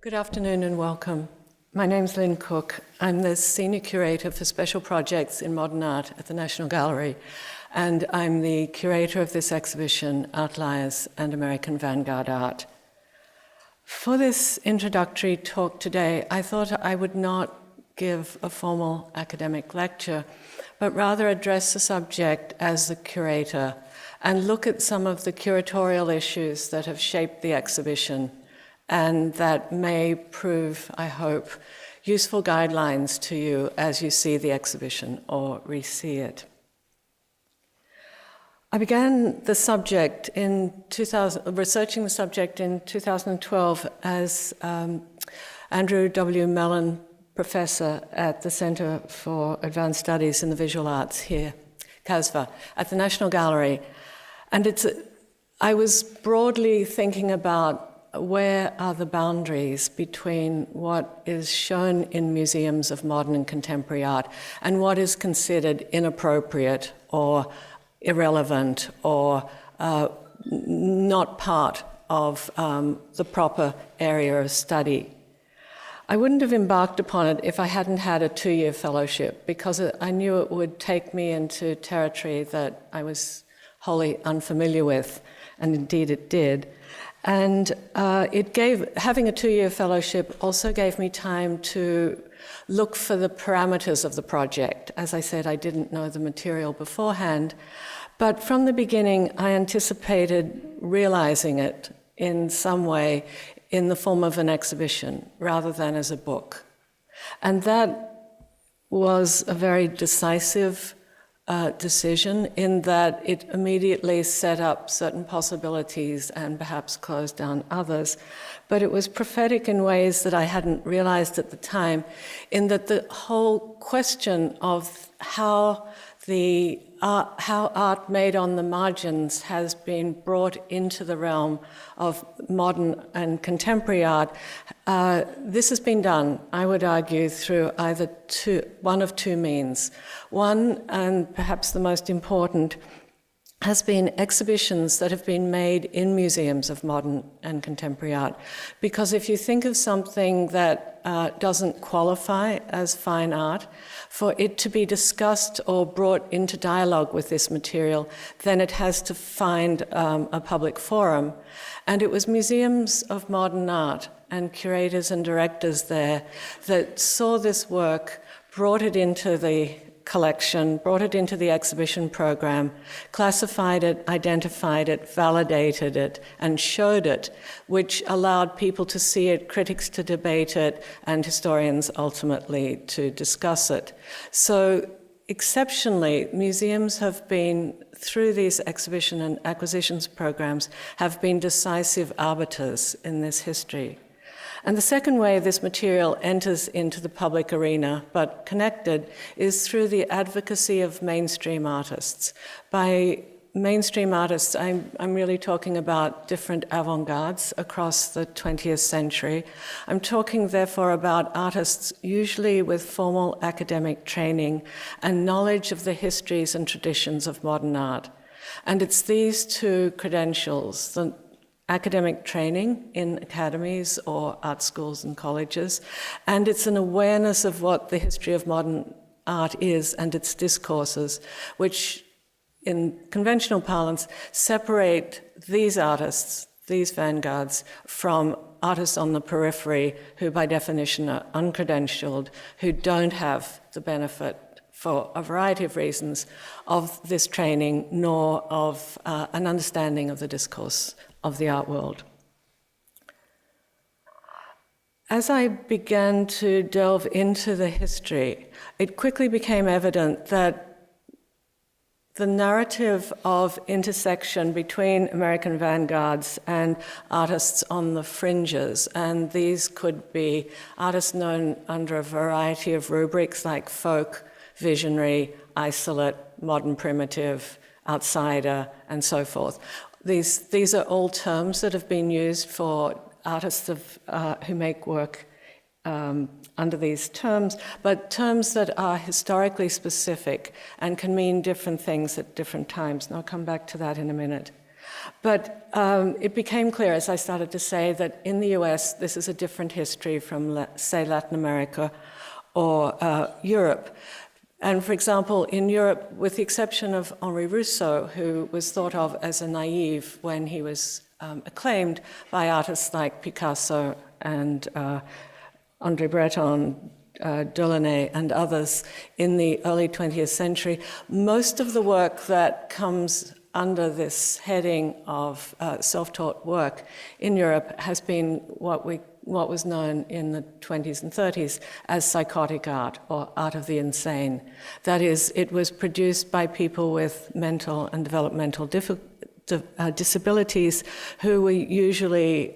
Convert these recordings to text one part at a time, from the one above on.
Good afternoon and welcome. My name's Lynn Cook. I'm the Senior Curator for Special Projects in Modern Art at the National Gallery, and I'm the curator of this exhibition, Outliers and American Vanguard Art. For this introductory talk today, I thought I would not give a formal academic lecture, but rather address the subject as the curator and look at some of the curatorial issues that have shaped the exhibition and that may prove, I hope, useful guidelines to you as you see the exhibition or re-see it. I began the subject researching the subject in 2012 as Andrew W. Mellon Professor at the Center for Advanced Studies in the Visual Arts here, CASVA, at the National Gallery. And I was broadly thinking about where are the boundaries between what is shown in museums of modern and contemporary art and what is considered inappropriate or irrelevant or not part of the proper area of study. I wouldn't have embarked upon it if I hadn't had a 2-year fellowship, because I knew it would take me into territory that I was wholly unfamiliar with, and indeed it did. And having a 2-year fellowship also gave me time to look for the parameters of the project. As I said, I didn't know the material beforehand, but from the beginning, I anticipated realizing it in some way in the form of an exhibition rather than as a book. And that was a very decisive decision, in that it immediately set up certain possibilities and perhaps closed down others. But it was prophetic in ways that I hadn't realized at the time, in that the whole question of how art made on the margins has been brought into the realm of modern and contemporary art. This has been done, I would argue, through either one of two means. One, and perhaps the most important, has been exhibitions that have been made in museums of modern and contemporary art. Because if you think of something that doesn't qualify as fine art, for it to be discussed or brought into dialogue with this material, then it has to find a public forum. And it was museums of modern art and curators and directors there that saw this work, brought it into the collection, brought it into the exhibition program, classified it, identified it, validated it, and showed it, which allowed people to see it, critics to debate it, and historians ultimately to discuss it. So exceptionally, museums have been, through these exhibition and acquisitions programs, have been decisive arbiters in this history. And the second way this material enters into the public arena, but connected, is through the advocacy of mainstream artists. By mainstream artists, I'm really talking about different avant-gardes across the 20th century. I'm talking, therefore, about artists usually with formal academic training and knowledge of the histories and traditions of modern art. And it's these two credentials, the academic training in academies or art schools and colleges, and it's an awareness of what the history of modern art is and its discourses, which in conventional parlance separate these artists, these vanguards, from artists on the periphery who by definition are uncredentialed, who don't have the benefit for a variety of reasons of this training, nor of an understanding of the discourse of the art world. As I began to delve into the history, it quickly became evident that the narrative of intersection between American vanguards and artists on the fringes, and these could be artists known under a variety of rubrics like folk, visionary, isolate, modern primitive, outsider, and so forth. These are all terms that have been used for artists who make work under these terms, but terms that are historically specific and can mean different things at different times, and I'll come back to that in a minute. But it became clear, as I started to say, that in the US, this is a different history from, say, Latin America or Europe. And for example, in Europe, with the exception of Henri Rousseau, who was thought of as a naive when he was acclaimed by artists like Picasso and André Breton, Delaunay and others in the early 20th century, most of the work that comes under this heading of self-taught work in Europe has been what was known in the 20s and 30s as psychotic art, or art of the insane. That is, it was produced by people with mental and developmental disabilities who were usually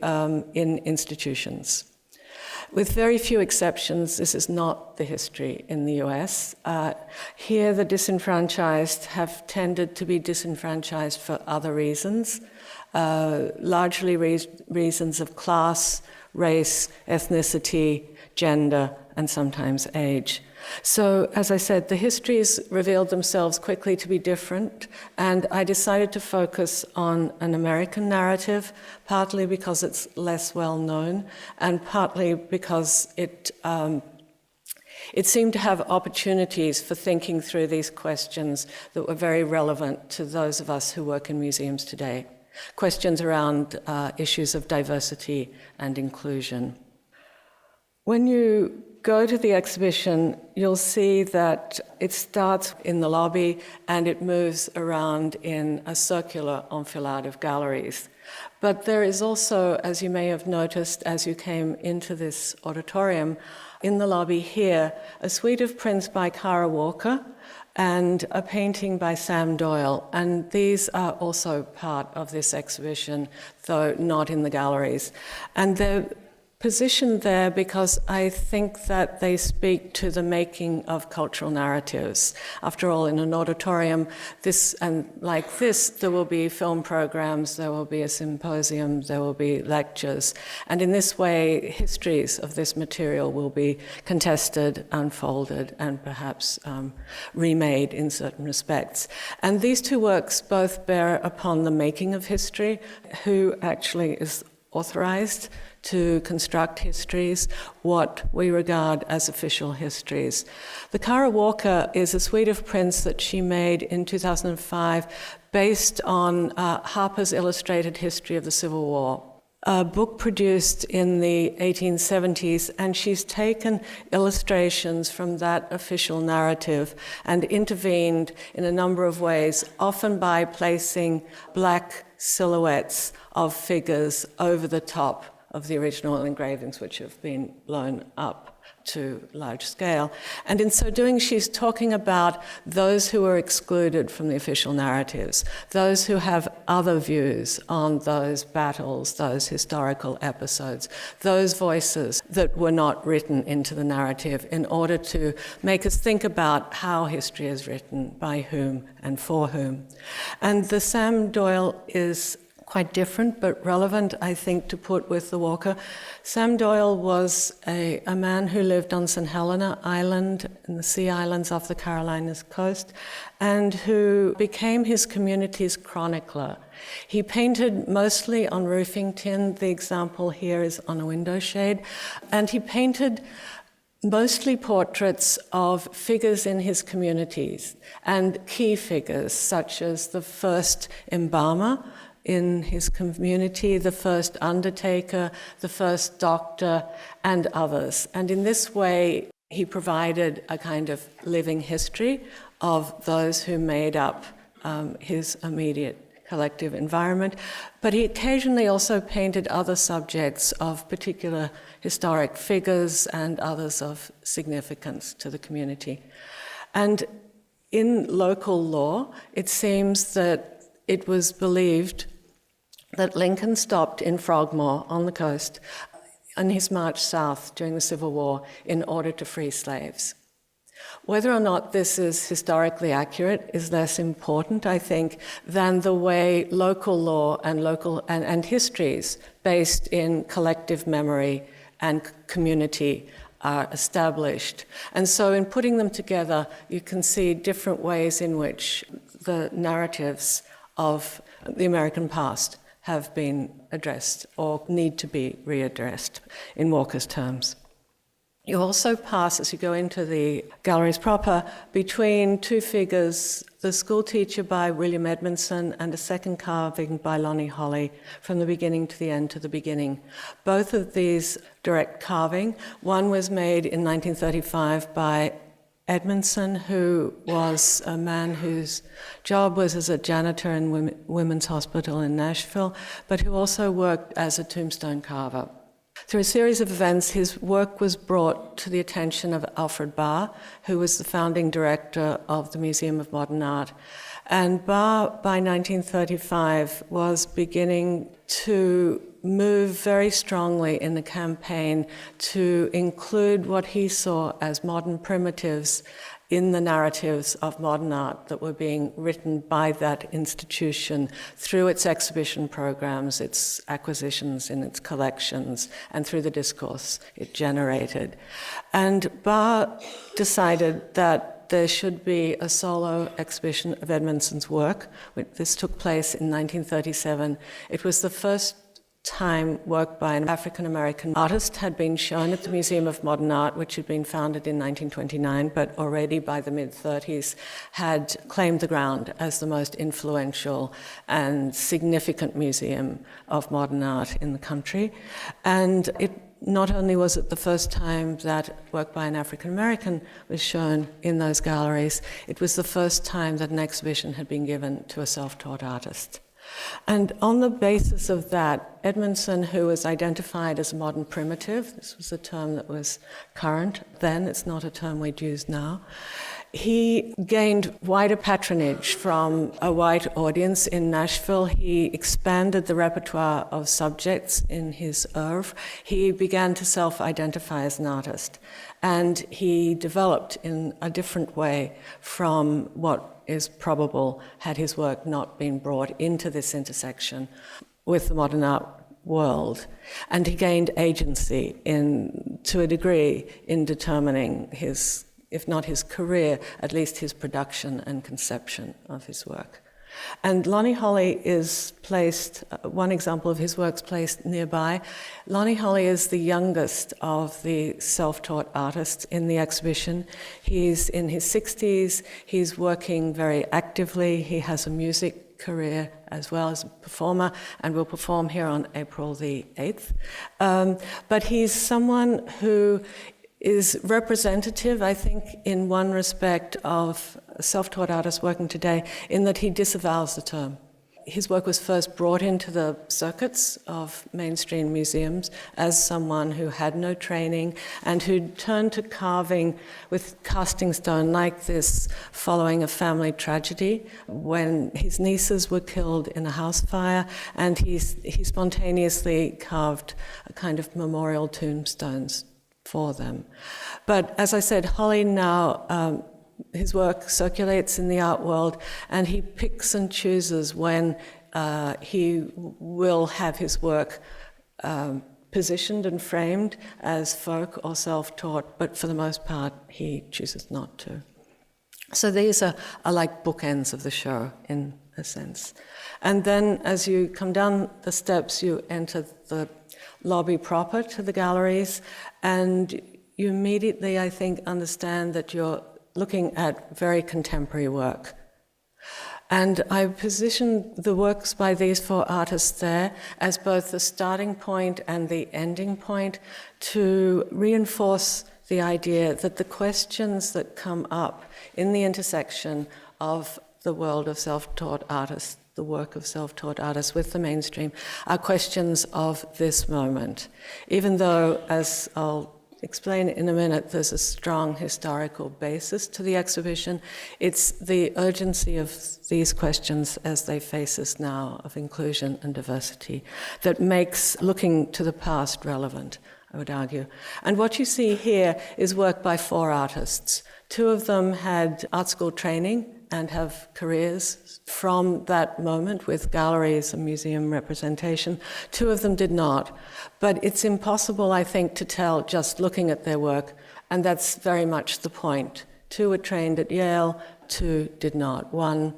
in institutions. With very few exceptions, this is not the history in the US. Here, the disenfranchised have tended to be disenfranchised for other reasons, largely reasons of class, race, ethnicity, gender, and sometimes age. So, as I said, the histories revealed themselves quickly to be different, and I decided to focus on an American narrative, partly because it's less well known, and partly because it seemed to have opportunities for thinking through these questions that were very relevant to those of us who work in museums today. Questions around issues of diversity and inclusion. When you go to the exhibition, you'll see that it starts in the lobby and it moves around in a circular enfilade of galleries. But there is also, as you may have noticed as you came into this auditorium, in the lobby here, a suite of prints by Kara Walker and a painting by Sam Doyle. And these are also part of this exhibition, though not in the galleries. And they're positioned there because I think that they speak to the making of cultural narratives. After all, in an auditorium, like this, there will be film programs, there will be a symposium, there will be lectures. And in this way, histories of this material will be contested, unfolded, and perhaps remade in certain respects. And these two works both bear upon the making of history, who actually is authorized to construct histories, what we regard as official histories. The Kara Walker is a suite of prints that she made in 2005 based on Harper's Illustrated History of the Civil War, a book produced in the 1870s, and she's taken illustrations from that official narrative and intervened in a number of ways, often by placing black silhouettes of figures over the top of the original engravings, which have been blown up to large scale. And in so doing, she's talking about those who are excluded from the official narratives, those who have other views on those battles, those historical episodes, those voices that were not written into the narrative in order to make us think about how history is written, by whom and for whom. And the Sam Doyle is quite different, but relevant, I think, to put with the Walker. Sam Doyle was a man who lived on St. Helena Island in the Sea Islands off the Carolinas coast, and who became his community's chronicler. He painted mostly on roofing tin. The example here is on a window shade. And he painted mostly portraits of figures in his communities, and key figures such as the first embalmer in his community, the first undertaker, the first doctor, and others. And in this way, he provided a kind of living history of those who made up his immediate collective environment. But he occasionally also painted other subjects of particular historic figures and others of significance to the community. And in local law, it seems that it was believed that Lincoln stopped in Frogmore on the coast on his march south during the Civil War in order to free slaves. Whether or not this is historically accurate is less important, I think, than the way local law and histories based in collective memory and community are established. And so in putting them together, you can see different ways in which the narratives of the American past have been addressed or need to be readdressed in Walker's terms. You also pass, as you go into the galleries proper, between two figures, the school teacher by William Edmondson and a second carving by Lonnie Holley, from the beginning to the end to the beginning. Both of these direct carving. One was made in 1935 by Edmondson, who was a man whose job was as a janitor in Women's Hospital in Nashville, but who also worked as a tombstone carver. Through a series of events, his work was brought to the attention of Alfred Barr, who was the founding director of the Museum of Modern Art. And Barr, by 1935, was beginning to move very strongly in the campaign to include what he saw as modern primitives in the narratives of modern art that were being written by that institution through its exhibition programs, its acquisitions in its collections, and through the discourse it generated. And Barr decided that there should be a solo exhibition of Edmondson's work. This took place in 1937. It was the first time work by an African-American artist had been shown at the Museum of Modern Art, which had been founded in 1929, but already by the mid-30s had claimed the ground as the most influential and significant museum of modern art in the country. And it not only was it the first time that work by an African-American was shown in those galleries, it was the first time that an exhibition had been given to a self-taught artist. And on the basis of that, Edmondson, who was identified as a modern primitive, this was a term that was current then, it's not a term we'd use now, he gained wider patronage from a white audience in Nashville. He expanded the repertoire of subjects in his oeuvre. He began to self-identify as an artist, and he developed in a different way from what is probable had his work not been brought into this intersection with the modern art world. And he gained agency to a degree in determining his, if not his career, at least his production and conception of his work. And Lonnie Holley is placed, one example of his work's placed nearby. Lonnie Holley is the youngest of the self-taught artists in the exhibition. He's in his 60s, he's working very actively, he has a music career as well as a performer, and will perform here on April the 8th. But he's someone who is representative, I think, in one respect of self-taught artists working today, in that he disavows the term. His work was first brought into the circuits of mainstream museums as someone who had no training and who turned to carving with casting stone like this following a family tragedy when his nieces were killed in a house fire, and he spontaneously carved a kind of memorial tombstones for them. But as I said, Holley now, his work circulates in the art world, and he picks and chooses when he will have his work positioned and framed as folk or self-taught, but for the most part, he chooses not to. So these are like bookends of the show, in a sense. And then as you come down the steps, you enter the lobby proper to the galleries, and you immediately, I think, understand that you're looking at very contemporary work. And I position the works by these four artists there as both the starting point and the ending point to reinforce the idea that the questions that come up in the intersection of the world of self-taught artists, the work of self-taught artists with the mainstream, are questions of this moment. Even though, as I'll explain in a minute, there's a strong historical basis to the exhibition, it's the urgency of these questions as they face us now of inclusion and diversity that makes looking to the past relevant, I would argue. And what you see here is work by four artists. Two of them had art school training and have careers from that moment with galleries and museum representation. Two of them did not. But it's impossible, I think, to tell just looking at their work, and that's very much the point. Two were trained at Yale, two did not. One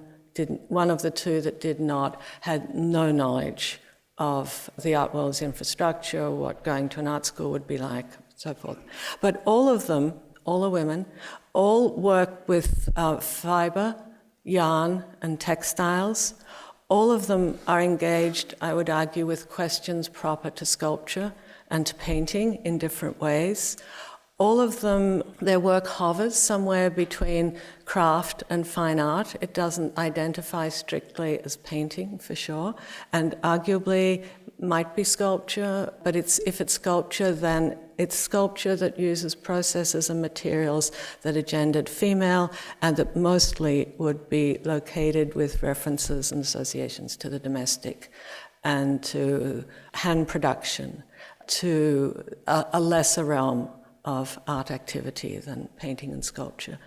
one of the two that did not had no knowledge of the art world's infrastructure, what going to an art school would be like, so forth. But all of them, all the women, all work with fibre, yarn and textiles. All of them are engaged, I would argue, with questions proper to sculpture and to painting in different ways. All of them, their work hovers somewhere between craft and fine art. It doesn't identify strictly as painting, for sure, and arguably might be sculpture, but if it's sculpture, then it's sculpture that uses processes and materials that are gendered female and that mostly would be located with references and associations to the domestic and to hand production, to a lesser realm of art activity than painting and sculpture.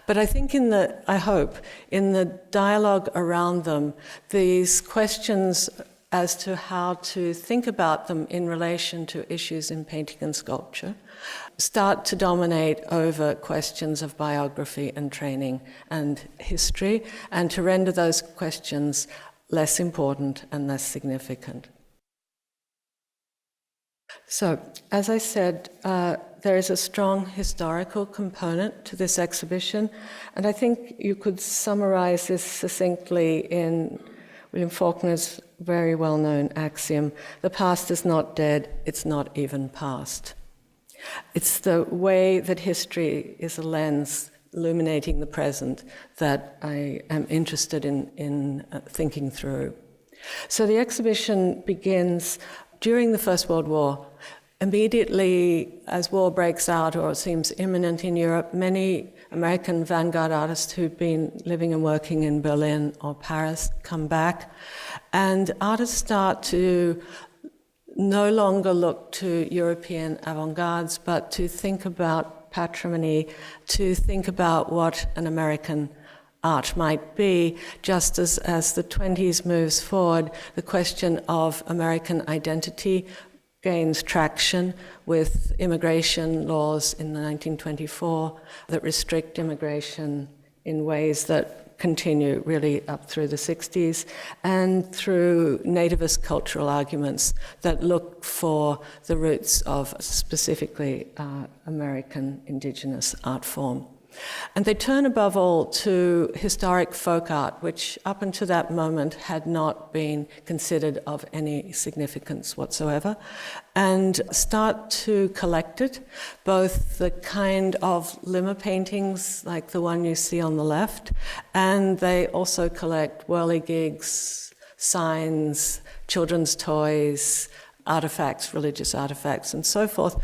But I think I hope, in the dialogue around them, these questions as to how to think about them in relation to issues in painting and sculpture start to dominate over questions of biography and training and history, and to render those questions less important and less significant. So, as I said, there is a strong historical component to this exhibition, and I think you could summarize this succinctly in William Faulkner's very well-known axiom: the past is not dead, it's not even past. It's the way that history is a lens illuminating the present that I am interested in thinking through. So the exhibition begins during the First World War. Immediately as war breaks out or seems imminent in Europe, many American vanguard artists who'd been living and working in Berlin or Paris come back, and artists start to no longer look to European avant-gardes, but to think about patrimony, to think about what an American art might be, just as the 20s moves forward, the question of American identity gains traction with immigration laws in 1924 that restrict immigration in ways that continue really up through the 60s, and through nativist cultural arguments that look for the roots of specifically American indigenous art form. And they turn above all to historic folk art, which up until that moment had not been considered of any significance whatsoever, and start to collect it, both the kind of limmer paintings like the one you see on the left, and they also collect whirligigs, signs, children's toys, artifacts, religious artifacts, and so forth,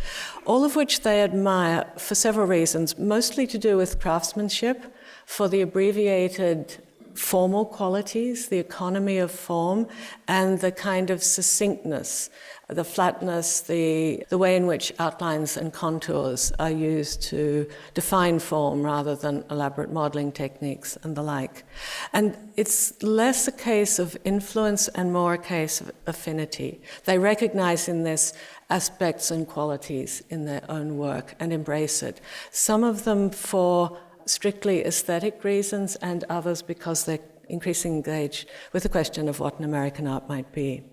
all of which they admire for several reasons, mostly to do with craftsmanship, for the abbreviated formal qualities, the economy of form, and the kind of succinctness, the flatness, the way in which outlines and contours are used to define form rather than elaborate modeling techniques and the like. And it's less a case of influence and more a case of affinity. They recognize in this aspects and qualities in their own work and embrace it. Some of them for strictly aesthetic reasons, and others because they're increasingly engaged with the question of what an American art might be.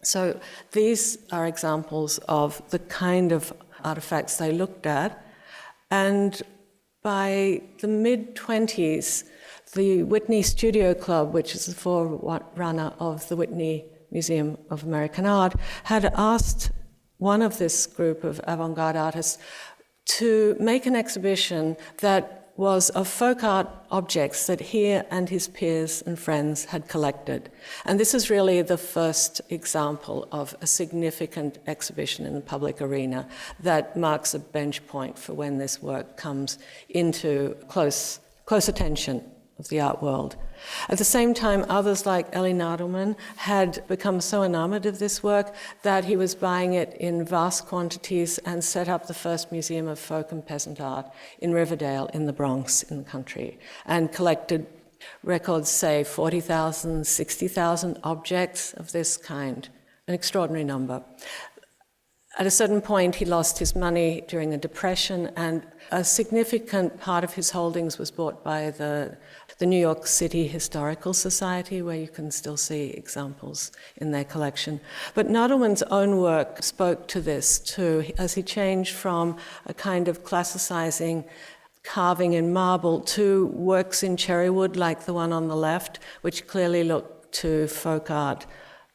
So these are examples of the kind of artifacts they looked at, and by the mid-20s, the Whitney Studio Club, which is the forerunner of the Whitney Museum of American Art, had asked one of this group of avant-garde artists to make an exhibition that was of folk art objects that he and his peers and friends had collected. And this is really the first example of a significant exhibition in the public arena that marks a bench point for when this work comes into close attention of the art world. At the same time, others like Elie Nadelman had become so enamored of this work that he was buying it in vast quantities and set up the first museum of folk and peasant art in Riverdale in the Bronx in the country, and collected records say 40,000, 60,000 objects of this kind, an extraordinary number. At a certain point, he lost his money during the Depression, and a significant part of his holdings was bought by the New York City Historical Society, where you can still see examples in their collection. But Nadelman's own work spoke to this too, as he changed from a kind of classicizing carving in marble to works in cherry wood, like the one on the left, which clearly look to folk art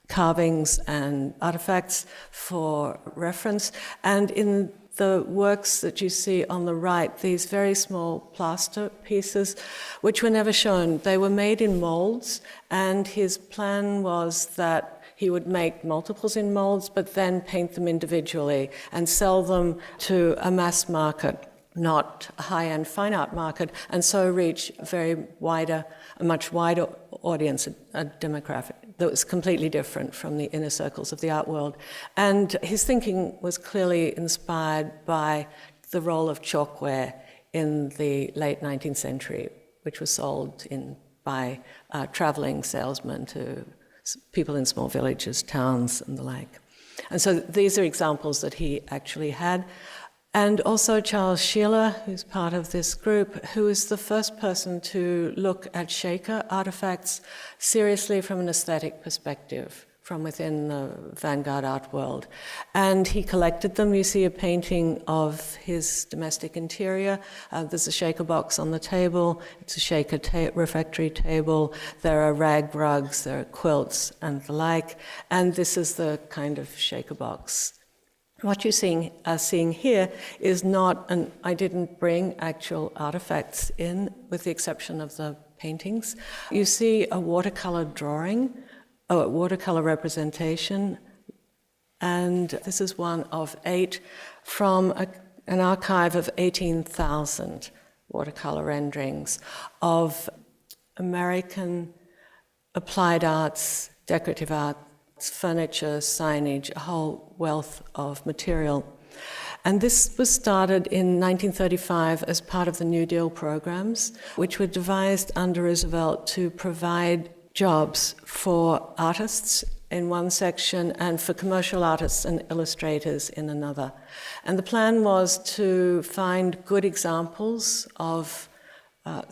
carvings and artifacts for reference. And in the works that you see on the right, these very small plaster pieces, which were never shown. They were made in molds, and his plan was that he would make multiples in molds, but then paint them individually and sell them to a mass market, not a high-end fine art market, and so reach a much wider audience, a demographic that was completely different from the inner circles of the art world. And his thinking was clearly inspired by the role of chalkware in the late 19th century, which was sold by traveling salesmen to people in small villages, towns, and the like. And so these are examples that he actually had. And also Charles Sheeler, who's part of this group, who is the first person to look at Shaker artifacts seriously from an aesthetic perspective, from within the vanguard art world. And he collected them. You see a painting of his domestic interior. There's a Shaker box on the table. It's a Shaker refectory table. There are rag rugs, there are quilts, and the like. And this is the kind of Shaker box. What you're seeing here is not I didn't bring actual artifacts in, with the exception of the paintings. You see a watercolor drawing, a watercolor representation, and this is one of 8 from an archive of 18,000 watercolor renderings of American applied arts, decorative art, furniture, signage, a whole wealth of material. And this was started in 1935 as part of the New Deal programs, which were devised under Roosevelt to provide jobs for artists in one section and for commercial artists and illustrators in another. And the plan was to find good examples of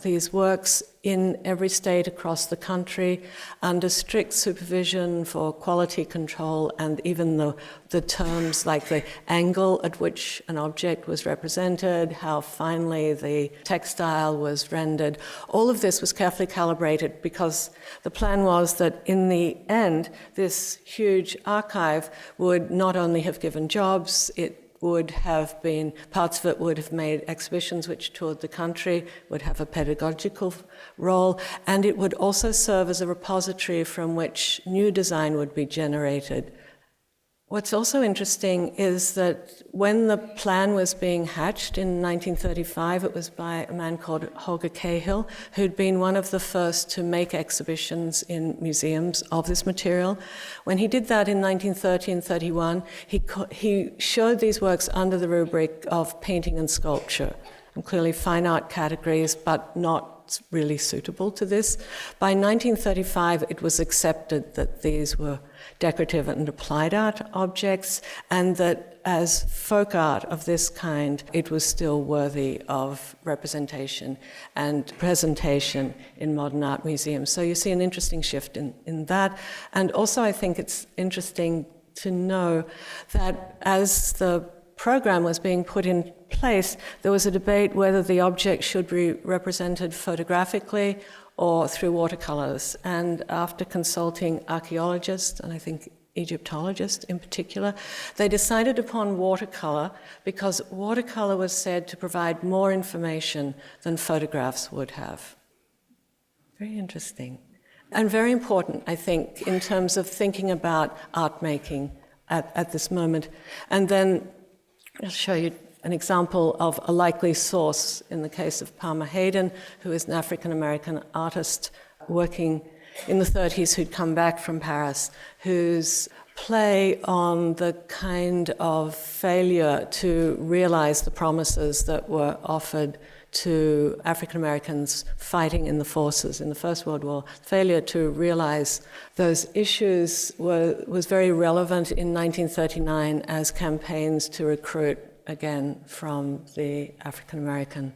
these works in every state across the country under strict supervision for quality control, and even the terms like the angle at which an object was represented, how finely the textile was rendered. All of this was carefully calibrated because the plan was that in the end, this huge archive would not only have given jobs, parts of it would have made exhibitions which toured the country, would have a pedagogical role, and it would also serve as a repository from which new design would be generated. What's also interesting is that when the plan was being hatched in 1935, it was by a man called Holger Cahill, who'd been one of the first to make exhibitions in museums of this material. When he did that in 1930 and 31, he showed these works under the rubric of painting and sculpture, and clearly fine art categories, but not really suitable to this. By 1935, it was accepted that these were decorative and applied art objects, and that as folk art of this kind, it was still worthy of representation and presentation in modern art museums. So you see an interesting shift in that. And also I think it's interesting to know that as the program was being put in place, there was a debate whether the object should be represented photographically or through watercolors. And after consulting archaeologists, and I think Egyptologists in particular, they decided upon watercolor because watercolor was said to provide more information than photographs would have. Very interesting. And very important, I think, in terms of thinking about art making at this moment. And then I'll show you an example of a likely source in the case of Palmer Hayden, who is an African-American artist working in the 30s who'd come back from Paris, whose play on the kind of failure to realize the promises that were offered to African Americans fighting in the forces in the First World War. Failure to realize those issues was very relevant in 1939 as campaigns to recruit again from the African American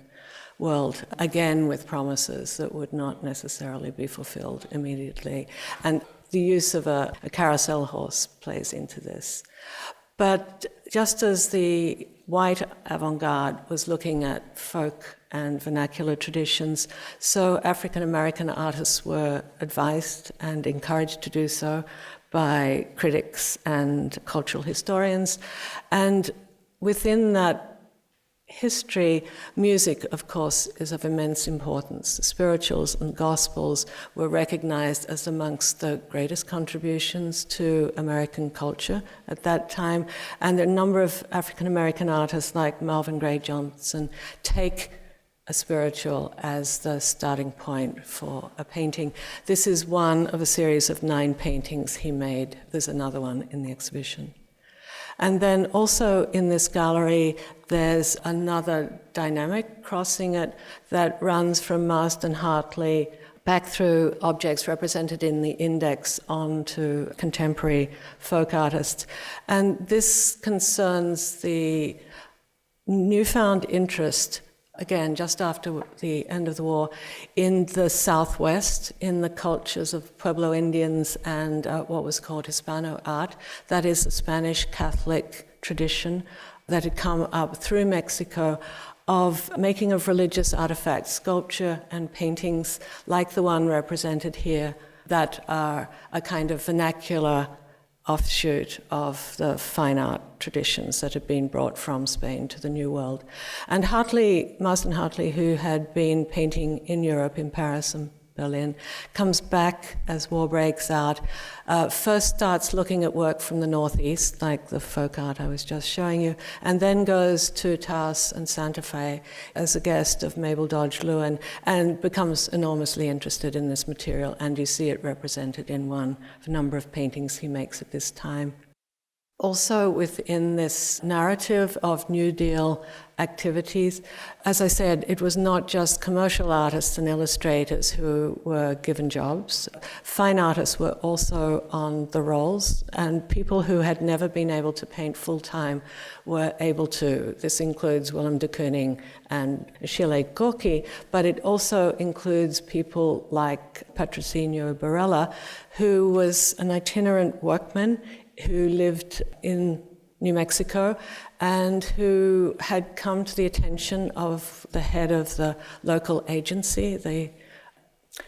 world, again with promises that would not necessarily be fulfilled immediately. And the use of a carousel horse plays into this. But just as the white avant-garde was looking at folk and vernacular traditions, so African American artists were advised and encouraged to do so by critics and cultural historians. And within that history, music, of course, is of immense importance. The spirituals and gospels were recognized as amongst the greatest contributions to American culture at that time. And a number of African American artists like Marvin Gray Johnson take a spiritual as the starting point for a painting. This is one of a series of 9 paintings he made. There's another one in the exhibition. And then also in this gallery, there's another dynamic crossing it that runs from Marsden Hartley back through objects represented in the index onto contemporary folk artists. And this concerns the newfound interest, again, just after the end of the war, in the Southwest, in the cultures of Pueblo Indians and what was called Hispano art. That is the Spanish Catholic tradition that had come up through Mexico of making of religious artifacts, sculpture and paintings like the one represented here that are a kind of vernacular offshoot of the fine art traditions that had been brought from Spain to the New World. And Hartley, Marsden Hartley, who had been painting in Europe, in Paris and Berlin, comes back as war breaks out, first starts looking at work from the Northeast, like the folk art I was just showing you, and then goes to Taos and Santa Fe as a guest of Mabel Dodge Lewin and becomes enormously interested in this material, and you see it represented in one of a number of paintings he makes at this time. Also within this narrative of New Deal activities, as I said, it was not just commercial artists and illustrators who were given jobs. Fine artists were also on the rolls, and people who had never been able to paint full-time were able to. This includes Willem de Kooning and Achille Gorky, but it also includes people like Patrocinio Barella, who was an itinerant workman who lived in New Mexico and who had come to the attention of the head of the local agency, the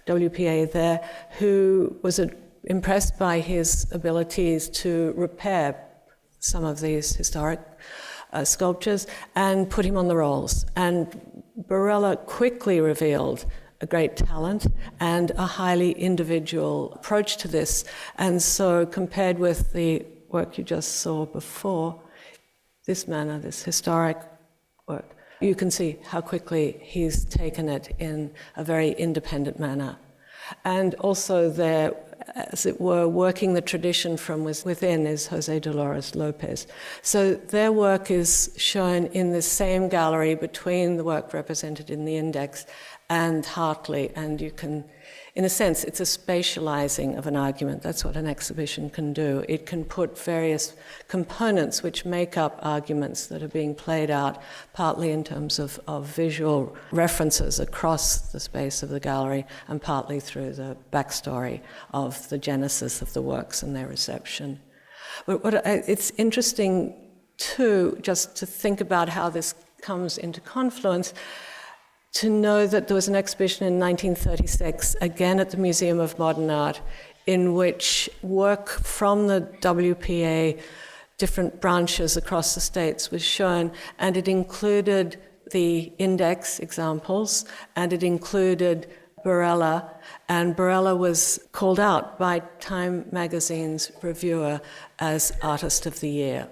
WPA there, who was impressed by his abilities to repair some of these historic sculptures and put him on the rolls. And Barella quickly revealed a great talent and a highly individual approach to this. And so compared with the work you just saw before, this manner, this historic work, you can see how quickly he's taken it in a very independent manner. And also there, as it were, working the tradition from within is Jose Dolores Lopez. So their work is shown in the same gallery between the work represented in the index and Hartley, and you can, in a sense, it's a spatializing of an argument. That's what an exhibition can do. It can put various components which make up arguments that are being played out, partly in terms of visual references across the space of the gallery, and partly through the backstory of the genesis of the works and their reception. But it's interesting, too, just to think about how this comes into confluence, to know that there was an exhibition in 1936, again at the Museum of Modern Art, in which work from the WPA, different branches across the states, was shown, and it included the index examples, and it included Barella, and Barella was called out by Time magazine's reviewer as Artist of the Year.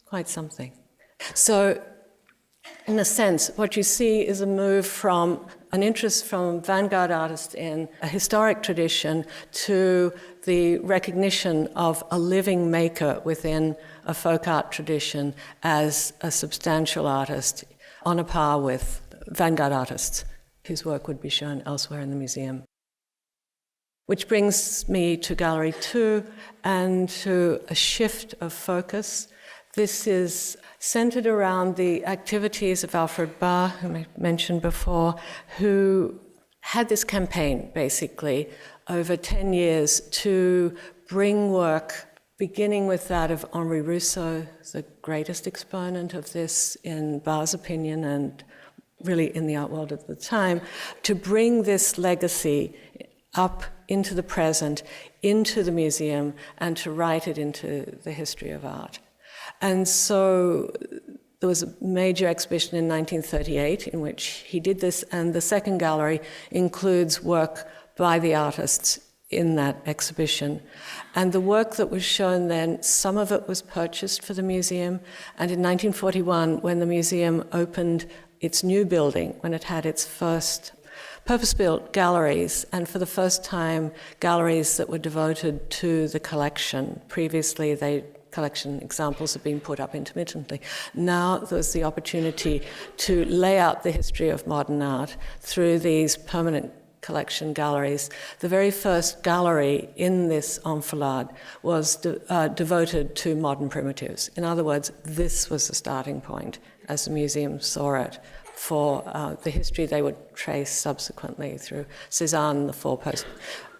Quite something. So in a sense, what you see is a move from an interest from vanguard artists in a historic tradition to the recognition of a living maker within a folk art tradition as a substantial artist on a par with vanguard artists whose work would be shown elsewhere in the museum. Which brings me to Gallery 2 and to a shift of focus. This is centered around the activities of Alfred Barr, whom I mentioned before, who had this campaign, basically, over 10 years to bring work, beginning with that of Henri Rousseau, the greatest exponent of this in Barr's opinion and really in the art world at the time, to bring this legacy up into the present, into the museum, and to write it into the history of art. And so there was a major exhibition in 1938 in which he did this, and the second gallery includes work by the artists in that exhibition. And the work that was shown then, some of it was purchased for the museum, and in 1941, when the museum opened its new building, when it had its first purpose-built galleries, and for the first time, galleries that were devoted to the collection. Previously, collection examples have been put up intermittently. Now there's the opportunity to lay out the history of modern art through these permanent collection galleries. The very first gallery in this enfilade was devoted to modern primitives. In other words, this was the starting point, as the museum saw it, for the history they would trace subsequently through Cézanne,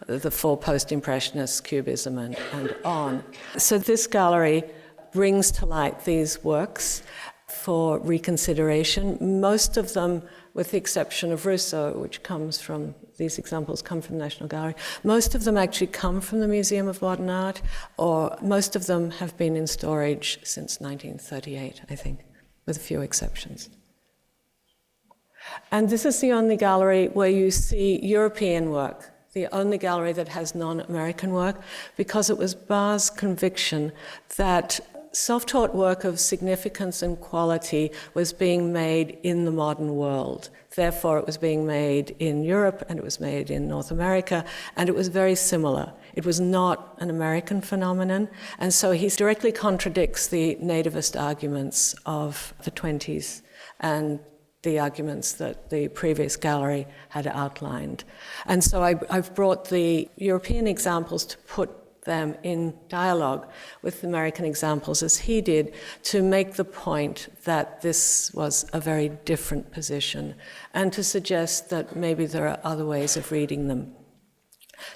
the four post-impressionists, Cubism, and on. So this gallery brings to light these works for reconsideration. Most of them, with the exception of Rousseau, which comes from, these examples come from the National Gallery, most of them actually come from the Museum of Modern Art, or most of them have been in storage since 1938, I think, with a few exceptions. And this is the only gallery where you see European work, the only gallery that has non-American work, because it was Barr's conviction that self-taught work of significance and quality was being made in the modern world. Therefore, it was being made in Europe, and it was made in North America, and it was very similar. It was not an American phenomenon, and so he directly contradicts the nativist arguments of the 20s and the arguments that the previous gallery had outlined. And so I've brought the European examples to put them in dialogue with the American examples, as he did, to make the point that this was a very different position and to suggest that maybe there are other ways of reading them.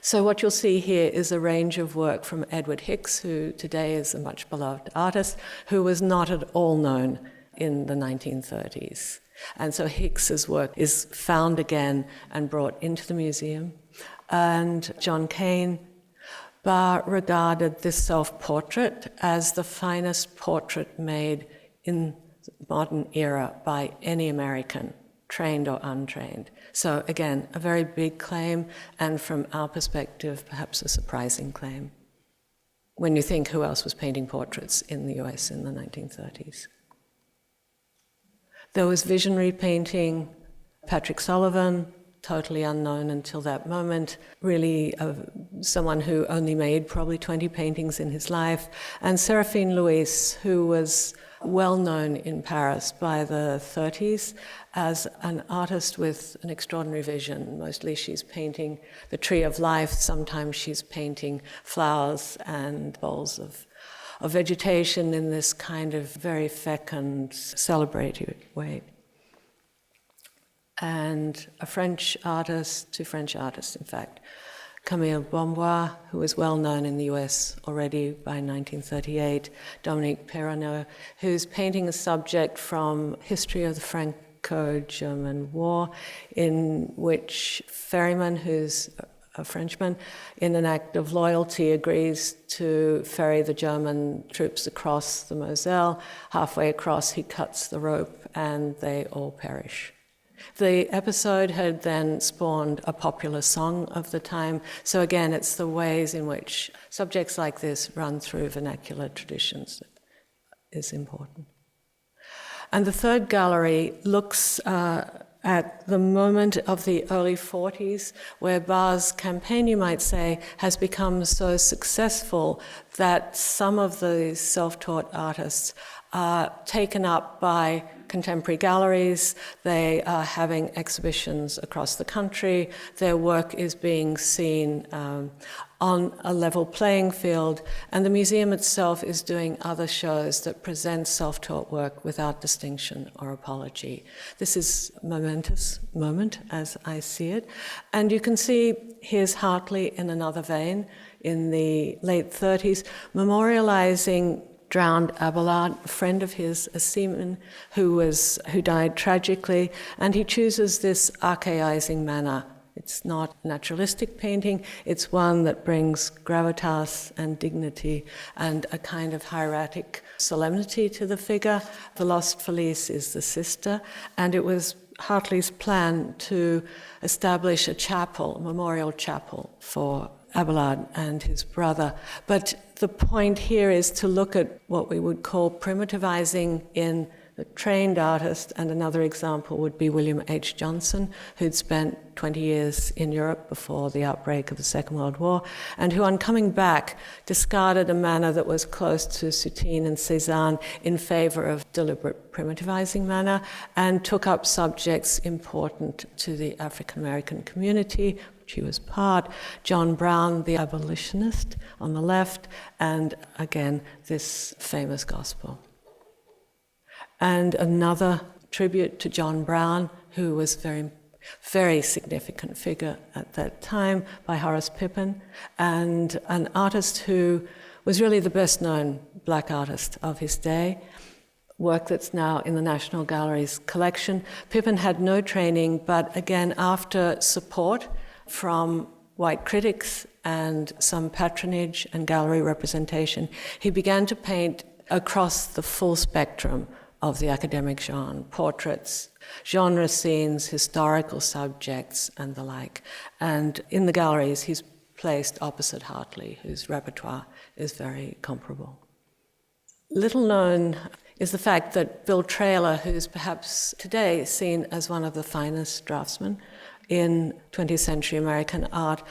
So what you'll see here is a range of work from Edward Hicks, who today is a much beloved artist, who was not at all known in the 1930s. And so Hicks's work is found again and brought into the museum. And John Kane, Barr regarded this self-portrait as the finest portrait made in the modern era by any American, trained or untrained. So again, a very big claim, and from our perspective, perhaps a surprising claim, when you think who else was painting portraits in the US in the 1930s. There was visionary painting, Patrick Sullivan, totally unknown until that moment, really someone who only made probably 20 paintings in his life, and Séraphine Louis, who was well known in Paris by the 30s as an artist with an extraordinary vision. Mostly she's painting the tree of life, sometimes she's painting flowers and bowls of vegetation in this kind of very fecund, celebratory way. And a French artist, two French artists in fact, Camille Bombois, who was well known in the US already by 1938, Dominique Perronneau, who's painting a subject from history of the Franco-German War, in which Ferryman, who's a Frenchman, in an act of loyalty agrees to ferry the German troops across the Moselle. Halfway across, he cuts the rope and they all perish. The episode had then spawned a popular song of the time. So again, it's the ways in which subjects like this run through vernacular traditions that is important. And the third gallery looks at the moment of the early 40s, where Barr's campaign, you might say, has become so successful that some of the self-taught artists are taken up by contemporary galleries. They are having exhibitions across the country. Their work is being seen on a level playing field, and the museum itself is doing other shows that present self-taught work without distinction or apology. This is a momentous moment, as I see it. And you can see here's Hartley in another vein in the late 30s, memorializing drowned Abelard, a friend of his, a seaman who died tragically, and he chooses this archaizing manner. It's not naturalistic painting, it's one that brings gravitas and dignity and a kind of hieratic solemnity to the figure. The Lost Felice is the sister, and it was Hartley's plan to establish a chapel, a memorial chapel for Abelard and his brother. But the point here is to look at what we would call primitivizing in the trained artist, and another example would be William H. Johnson, who'd spent 20 years in Europe before the outbreak of the Second World War, and who, on coming back, discarded a manner that was close to Soutine and Cézanne in favor of deliberate primitivizing manner, and took up subjects important to the African American community, which he was part, John Brown, the abolitionist, on the left, and again, this famous gospel. And another tribute to John Brown, who was a very significant figure at that time, by Horace Pippin, and an artist who was really the best known black artist of his day, work that's now in the National Gallery's collection. Pippin had no training, but again, after support from white critics and some patronage and gallery representation, he began to paint across the full spectrum of the academic genre, portraits, genre scenes, historical subjects, and the like. And in the galleries, he's placed opposite Hartley, whose repertoire is very comparable. Little known is the fact that Bill Traylor, who's perhaps today seen as one of the finest draftsmen in 20th century American art,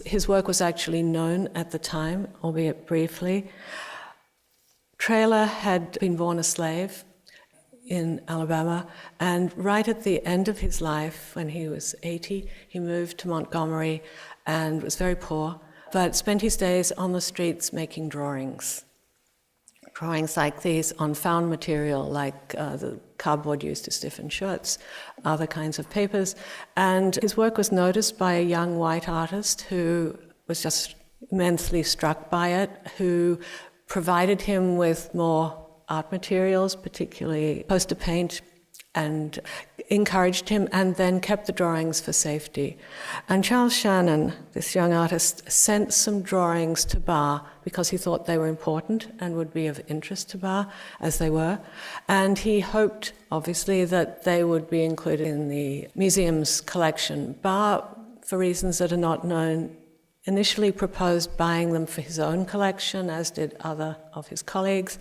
his work was actually known at the time, albeit briefly. Traylor had been born a slave in Alabama, and right at the end of his life, when he was 80, he moved to Montgomery and was very poor, but spent his days on the streets making drawings. Drawings like these on found material, like the cardboard used to stiffen shirts, other kinds of papers. And his work was noticed by a young white artist who was just immensely struck by it, who provided him with more art materials, particularly poster paint, and encouraged him, and then kept the drawings for safety. And Charles Shannon, this young artist, sent some drawings to Barr because he thought they were important and would be of interest to Barr, as they were. And he hoped, obviously, that they would be included in the museum's collection. Barr, for reasons that are not known, initially proposed buying them for his own collection, as did other of his colleagues.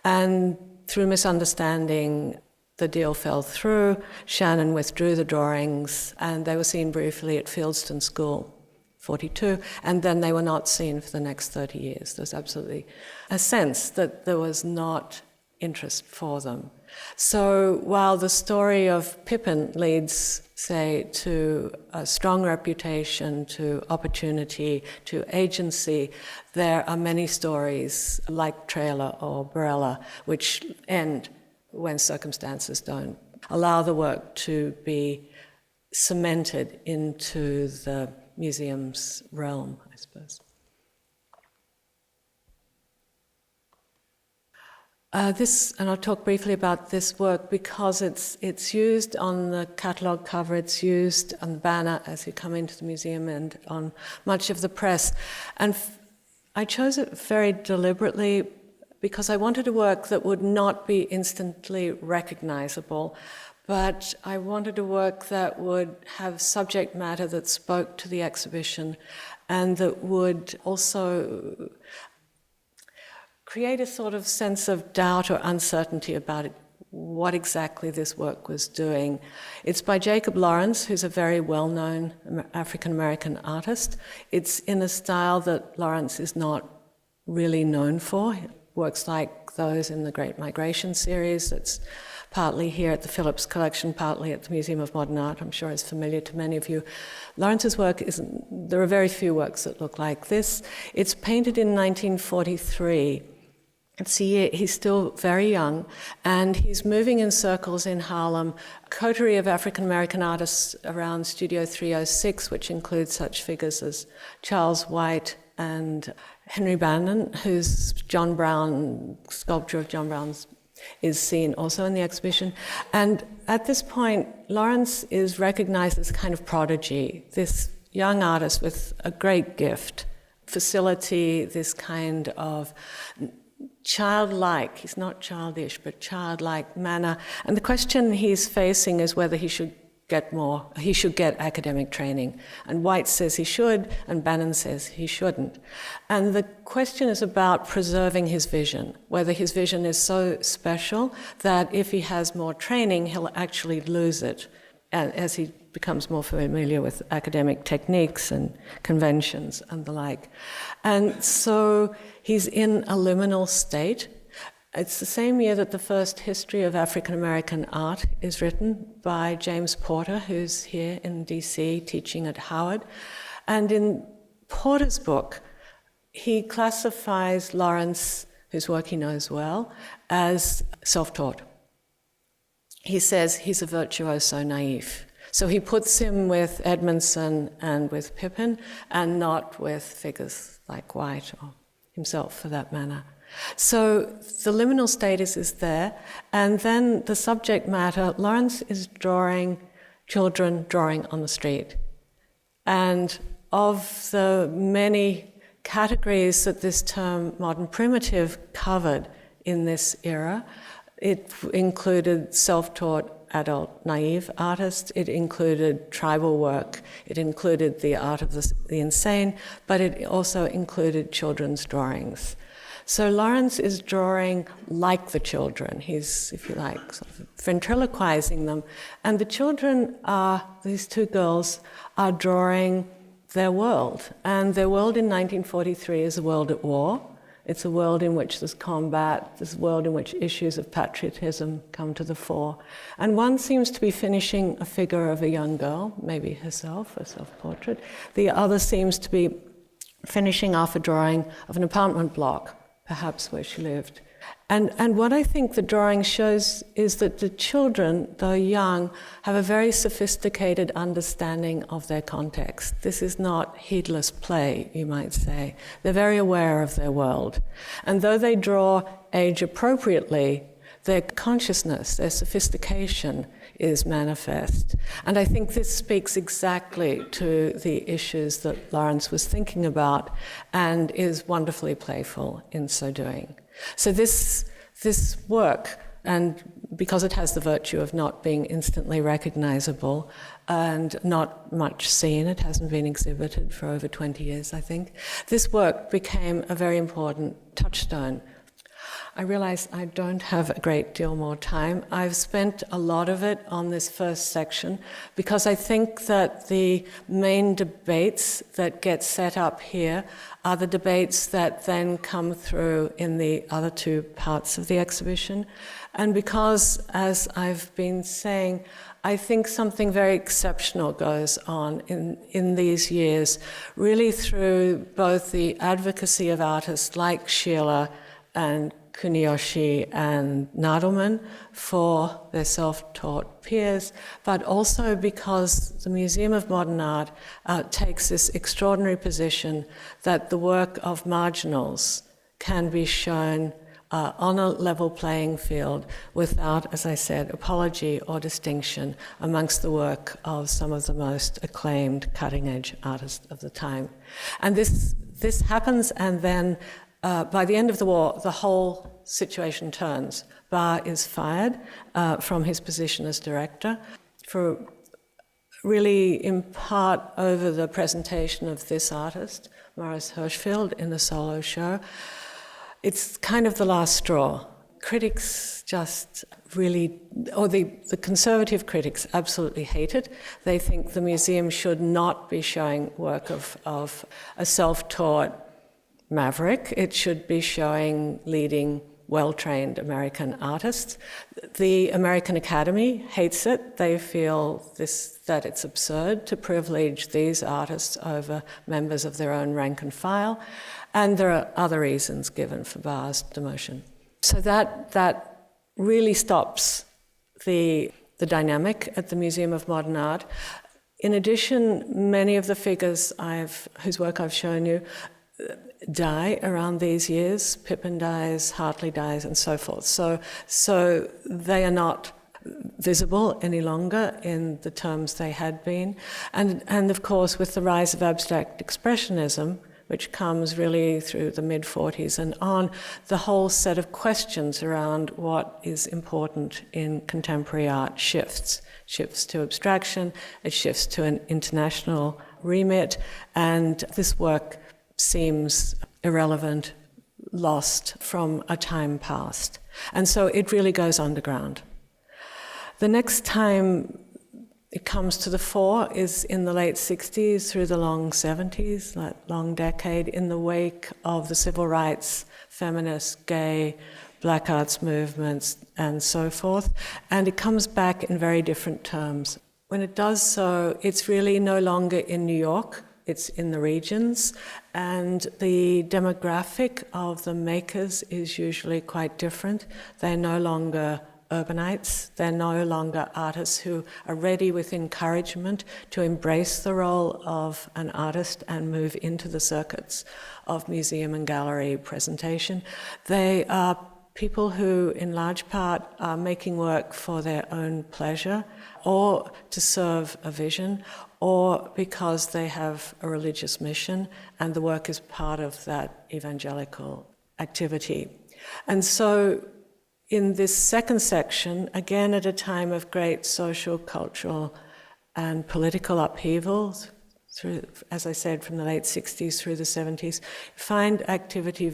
And through misunderstanding, the deal fell through. Shannon withdrew the drawings, and they were seen briefly at Fieldston School, 42, and then they were not seen for the next 30 years. There was absolutely a sense that there was not interest for them. So while the story of Pippin leads, say, to a strong reputation, to opportunity, to agency, there are many stories like Traylor or Barella which end when circumstances don't allow the work to be cemented into the museum's realm, I suppose. And I'll talk briefly about this work because it's used on the catalogue cover, it's used on the banner as you come into the museum and on much of the press. And I chose it very deliberately because I wanted a work that would not be instantly recognizable, but I wanted a work that would have subject matter that spoke to the exhibition and that would also create a sort of sense of doubt or uncertainty about what exactly this work was doing. It's by Jacob Lawrence, who's a very well-known African-American artist. It's in a style that Lawrence is not really known for. Works like those in the Great Migration series, that's partly here at the Phillips Collection, partly at the Museum of Modern Art, I'm sure is familiar to many of you. Lawrence's work there are very few works that look like this. It's painted in 1943. He's still very young, and he's moving in circles in Harlem, a coterie of African-American artists around Studio 306, which includes such figures as Charles White and Henry Bannon, whose John Brown, sculpture of John Brown's is seen also in the exhibition. And at this point, Lawrence is recognized as a kind of prodigy, this young artist with a great gift, facility, this kind of childlike, he's not childish, but childlike manner. And the question he's facing is whether he should get academic training. And White says he should, and Bannon says he shouldn't. And the question is about preserving his vision, whether his vision is so special that if he has more training, he'll actually lose it as he becomes more familiar with academic techniques and conventions and the like. And so he's in a liminal state. It's the same year that the first history of African American art is written by James Porter, who's here in DC teaching at Howard. And in Porter's book, he classifies Lawrence, whose work he knows well, as self-taught. He says he's a virtuoso naif. So he puts him with Edmondson and with Pippin, and not with figures like White or himself, for that matter. So the liminal status is there, and then the subject matter, Lawrence is drawing children drawing on the street. And of the many categories that this term modern primitive covered in this era, it included self-taught adult naive artists, it included tribal work, it included the art of the insane, but it also included children's drawings. So Lawrence is drawing like the children. He's, if you like, sort of ventriloquizing them. And the children these two girls are drawing their world. And their world in 1943 is a world at war. It's a world in which there's combat, there's a world in which issues of patriotism come to the fore. And one seems to be finishing a figure of a young girl, maybe herself, a self-portrait. The other seems to be finishing off a drawing of an apartment block, perhaps where she lived. And what I think the drawing shows is that the children, though young, have a very sophisticated understanding of their context. This is not heedless play, you might say. They're very aware of their world. And though they draw age appropriately, their consciousness, their sophistication is manifest. And I think this speaks exactly to the issues that Lawrence was thinking about and is wonderfully playful in so doing. So this work, and because it has the virtue of not being instantly recognizable and not much seen, it hasn't been exhibited for over 20 years, I think, this work became a very important touchstone. I realize I don't have a great deal more time. I've spent a lot of it on this first section because I think that the main debates that get set up here are the debates that then come through in the other two parts of the exhibition. And because, as I've been saying, I think something very exceptional goes on in these years, really through both the advocacy of artists like Sheila and Kuniyoshi and Nadelman for their self-taught peers, but also because the Museum of Modern Art takes this extraordinary position that the work of marginals can be shown on a level playing field without, as I said, apology or distinction amongst the work of some of the most acclaimed cutting-edge artists of the time. And this happens, and then by the end of the war, the whole situation turns. Barr is fired from his position as director for really in part over the presentation of this artist, Morris Hirschfeld, in the solo show. It's kind of the last straw. critics just really, or the conservative critics absolutely hate it. They think the museum should not be showing work of a self-taught maverick. It should be showing leading, well-trained American artists. The American Academy hates it. They feel that it's absurd to privilege these artists over members of their own rank and file. And there are other reasons given for Barr's demotion. So that really stops the dynamic at the Museum of Modern Art. In addition, many of the figures whose work I've shown you die around these years. Pippin dies, Hartley dies, and so forth. So they are not visible any longer in the terms they had been. And of course, with the rise of abstract expressionism, which comes really through the mid-40s and on, the whole set of questions around what is important in contemporary art shifts to abstraction, it shifts to an international remit, and this work seems irrelevant, lost from a time past. And so it really goes underground. The next time it comes to the fore is in the late 60s through the long 70s, that long decade, in the wake of the civil rights, feminist, gay, black arts movements, and so forth. And it comes back in very different terms. When it does so, it's really no longer in New York, it's in the regions, and the demographic of the makers is usually quite different. They're no longer urbanites. They're no longer artists who are ready with encouragement to embrace the role of an artist and move into the circuits of museum and gallery presentation. They are people who, in large part, are making work for their own pleasure or to serve a vision, or because they have a religious mission and the work is part of that evangelical activity. And so in this second section, again at a time of great social, cultural, and political upheavals, through, as I said, from the late 60s through the 70s, find activity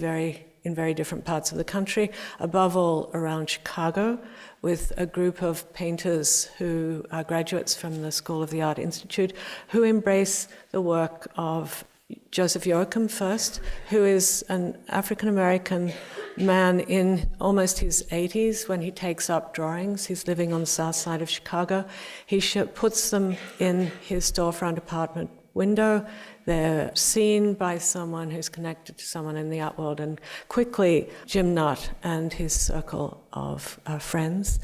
in very different parts of the country, above all around Chicago, with a group of painters who are graduates from the School of the Art Institute, who embrace the work of Joseph Yoakum first, who is an African-American man in almost his 80s when he takes up drawings. He's living on the south side of Chicago. He puts them in his storefront apartment window. They're seen by someone who's connected to someone in the art world, and quickly Jim Nutt and his circle of friends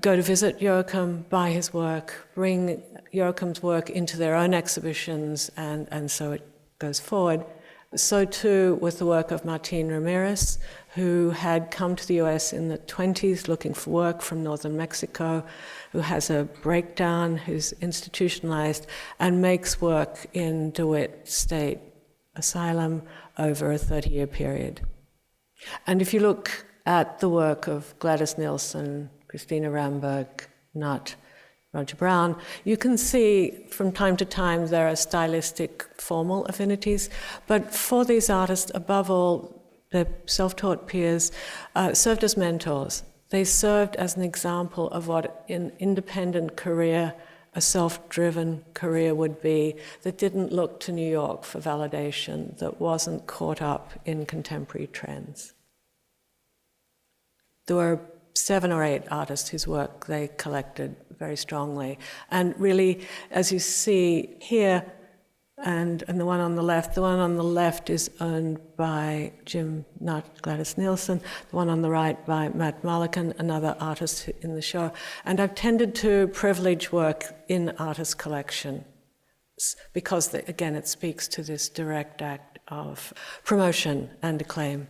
go to visit Yoakum, buy his work, bring Yoakum's work into their own exhibitions, and so it goes forward. So too with the work of Martin Ramirez, who had come to the US in the 20s looking for work from northern Mexico, who has a breakdown, who's institutionalized, and makes work in DeWitt State Asylum over a 30-year period. And if you look at the work of Gladys Nilsson, Christina Ramberg, Nutt, Roger Brown, you can see from time to time there are stylistic, formal affinities, but for these artists, above all, their self-taught peers served as mentors. They served as an example of what an independent career, a self-driven career would be, that didn't look to New York for validation, that wasn't caught up in contemporary trends. There were 7 or 8 artists whose work they collected very strongly. And really, as you see here, and the one on the left is owned by Jim Nutt, Gladys Nilsson, the one on the right by Matt Mullican, another artist in the show. And I've tended to privilege work in artist collection because, again, it speaks to this direct act of promotion and acclaim.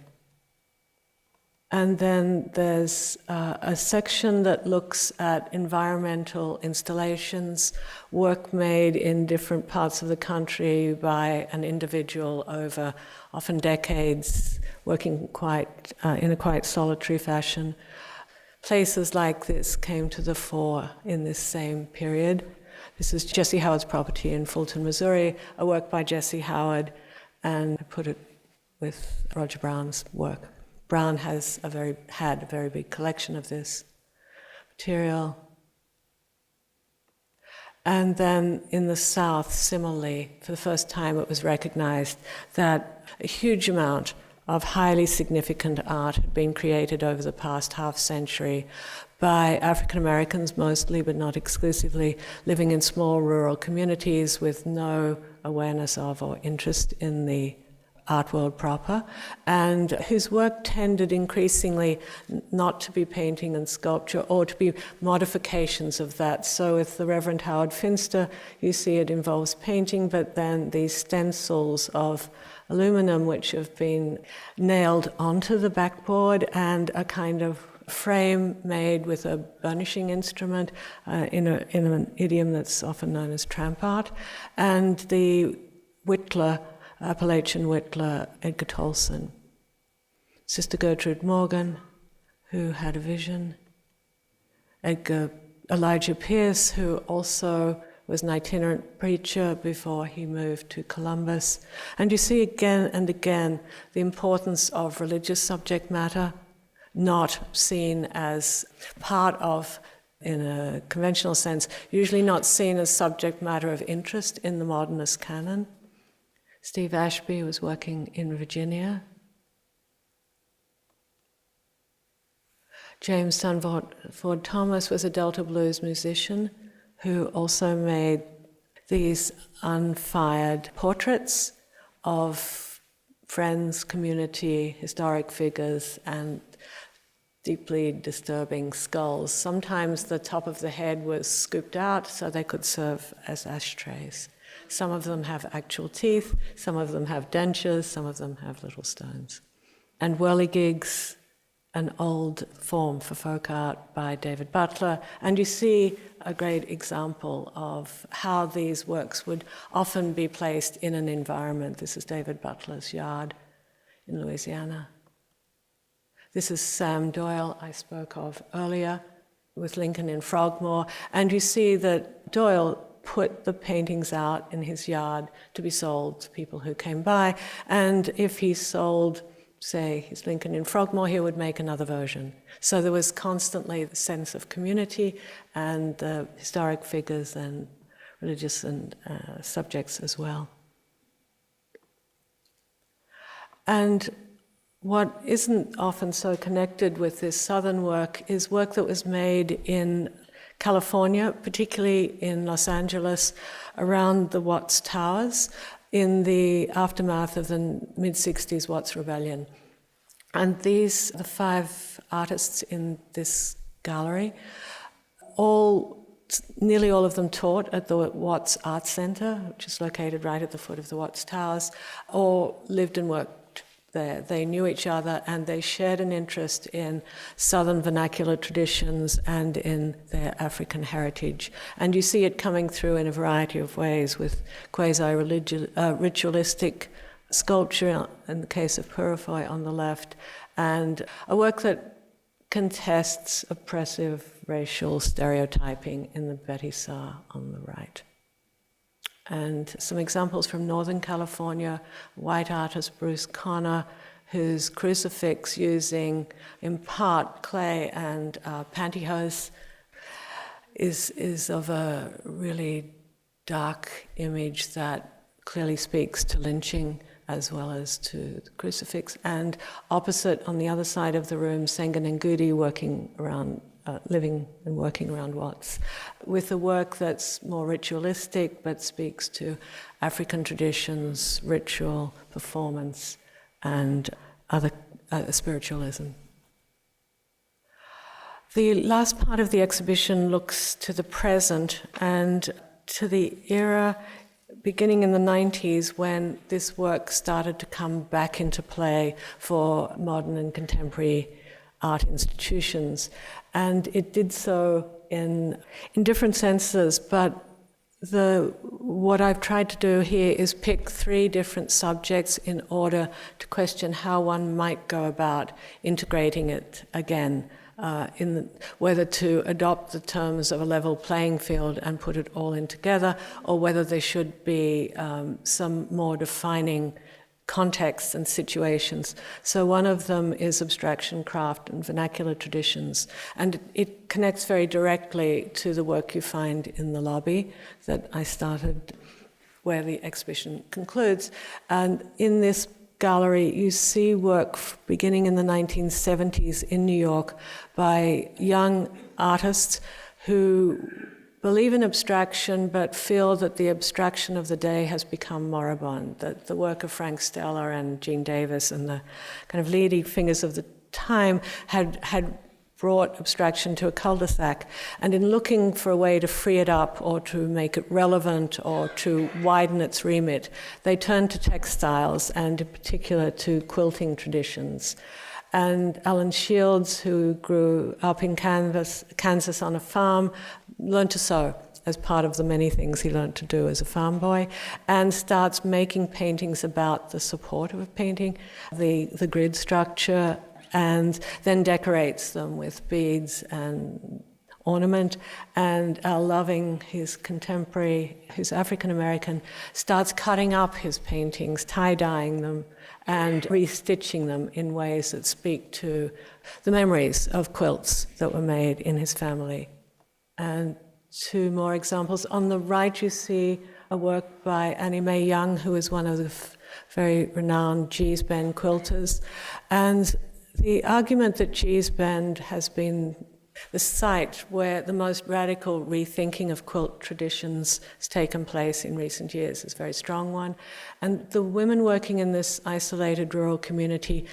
And then there's a section that looks at environmental installations, work made in different parts of the country by an individual over often decades, working in a quite solitary fashion. Places like this came to the fore in this same period. This is Jesse Howard's property in Fulton, Missouri, a work by Jesse Howard, and I put it with Roger Brown's work. Brown had a very big collection of this material. And then in the South, similarly, for the first time it was recognized that a huge amount of highly significant art had been created over the past half century by African Americans mostly, but not exclusively, living in small rural communities with no awareness of or interest in the art world proper, and whose work tended increasingly not to be painting and sculpture or to be modifications of that. So with the Reverend Howard Finster, you see it involves painting, but then these stencils of aluminum which have been nailed onto the backboard and a kind of frame made with a burnishing instrument in an idiom that's often known as tramp art, and the Whittler, Appalachian Whittler, Edgar Tolson. Sister Gertrude Morgan, who had a vision. Elijah Pierce, who also was an itinerant preacher before he moved to Columbus. And you see again and again the importance of religious subject matter, not seen as part of, in a conventional sense, usually not seen as subject matter of interest in the modernist canon. Steve Ashby was working in Virginia. James Dunford Thomas was a Delta blues musician who also made these unfired portraits of friends, community, historic figures, and deeply disturbing skulls. Sometimes the top of the head was scooped out so they could serve as ashtrays. Some of them have actual teeth, some of them have dentures, some of them have little stones. And whirligigs, an old form for folk art by David Butler, and you see a great example of how these works would often be placed in an environment. This is David Butler's yard in Louisiana. This is Sam Doyle, I spoke of earlier, with Lincoln in Frogmore, and you see that Doyle put the paintings out in his yard to be sold to people who came by, and if he sold, say, his Lincoln in Frogmore, he would make another version. So there was constantly the sense of community and historic figures and religious and subjects as well. And what isn't often so connected with this southern work is work that was made in California, particularly in Los Angeles, around the Watts Towers, in the aftermath of the mid-60s Watts Rebellion. And these, the 5 artists in this gallery, nearly all of them taught at the Watts Art Center, which is located right at the foot of the Watts Towers, or lived and worked there. They knew each other and they shared an interest in Southern vernacular traditions and in their African heritage. And you see it coming through in a variety of ways with quasi-ritualistic sculpture, in the case of Purifoy on the left, and a work that contests oppressive racial stereotyping in the Betty Saar on the right. And some examples from Northern California, white artist Bruce Conner, whose crucifix using, in part, clay and pantyhose is of a really dark image that clearly speaks to lynching as well as to the crucifix. And opposite, on the other side of the room, Senga Ngudi working around living and working around Watts, with a work that's more ritualistic but speaks to African traditions, ritual, performance, and other spiritualism. The last part of the exhibition looks to the present and to the era beginning in the 90s when this work started to come back into play for modern and contemporary art institutions. And it did so in different senses, but what I've tried to do here is pick 3 different subjects in order to question how one might go about integrating it again, whether to adopt the terms of a level playing field and put it all in together, or whether there should be some more defining contexts and situations. So one of them is abstraction craft and vernacular traditions, and it connects very directly to the work you find in the lobby that I started, where the exhibition concludes. And in this gallery, you see work beginning in the 1970s in New York by young artists who believe in abstraction but feel that the abstraction of the day has become moribund, that the work of Frank Stella and Gene Davis and the kind of leading fingers of the time had brought abstraction to a cul-de-sac. And in looking for a way to free it up or to make it relevant or to widen its remit, they turned to textiles and in particular to quilting traditions. And Alan Shields, who grew up in Kansas on a farm, learned to sew as part of the many things he learned to do as a farm boy, and starts making paintings about the support of a painting, the grid structure, and then decorates them with beads and ornament. And Al Loving, his contemporary, who's African-American, starts cutting up his paintings, tie-dyeing them, and restitching them in ways that speak to the memories of quilts that were made in his family. And two more examples. On the right, you see a work by Annie Mae Young, who is one of the very renowned Gee's Bend quilters. And the argument that Gee's Bend has been the site where the most radical rethinking of quilt traditions has taken place in recent years is a very strong one. And the women working in this isolated rural community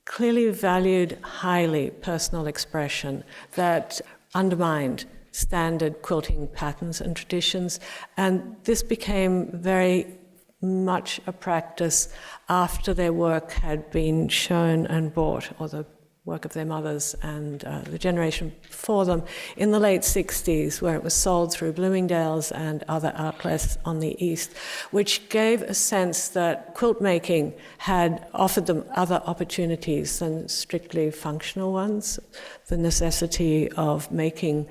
clearly valued highly personal expression that undermined standard quilting patterns and traditions. And this became very much a practice after their work had been shown and bought, or the work of their mothers and the generation before them, in the late 60s, where it was sold through Bloomingdale's and other outlets on the East, which gave a sense that quilt making had offered them other opportunities than strictly functional ones, the necessity of making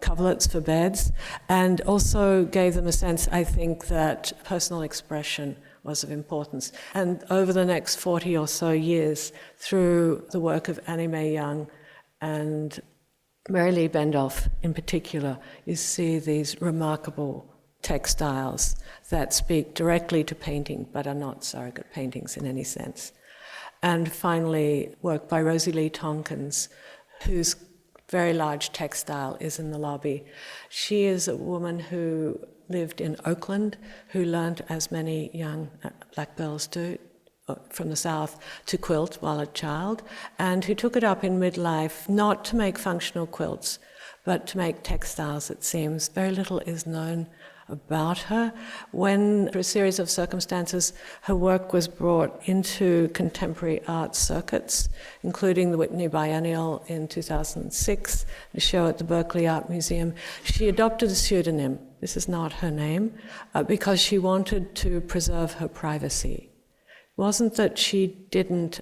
coverlets for beds, and also gave them a sense, I think, that personal expression was of importance. And over the next 40 or so years, through the work of Annie Mae Young and Mary Lee Bendolph in particular, you see these remarkable textiles that speak directly to painting but are not surrogate paintings in any sense. And finally, work by Rosie Lee Tompkins, whose very large textile is in the lobby. She is a woman who lived in Oakland, who learned, as many young black girls do from the South, to quilt while a child, and who took it up in midlife not to make functional quilts, but to make textiles, it seems. Very little is known about her. When, through a series of circumstances, her work was brought into contemporary art circuits, including the Whitney Biennial in 2006, a show at the Berkeley Art Museum, she adopted a pseudonym. This is not her name, because she wanted to preserve her privacy. It wasn't that she didn't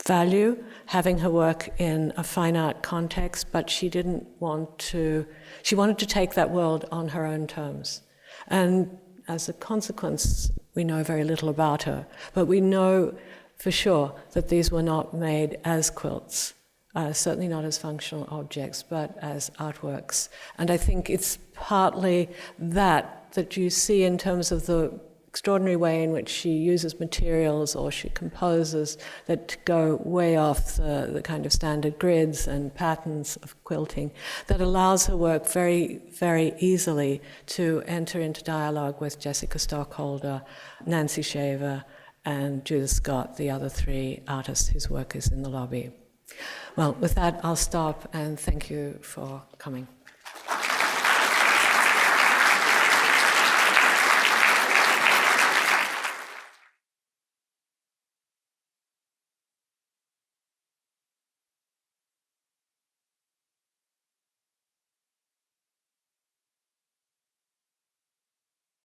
value having her work in a fine art context, but she wanted to take that world on her own terms. And as a consequence, we know very little about her, but we know for sure that these were not made as quilts, certainly not as functional objects, but as artworks. And I think it's partly that you see in terms of the extraordinary way in which she uses materials or she composes that go way off the kind of standard grids and patterns of quilting, that allows her work very, very easily to enter into dialogue with Jessica Stockholder, Nancy Shaver, and Judith Scott, the other three artists whose work is in the lobby. Well, with that, I'll stop, and thank you for coming.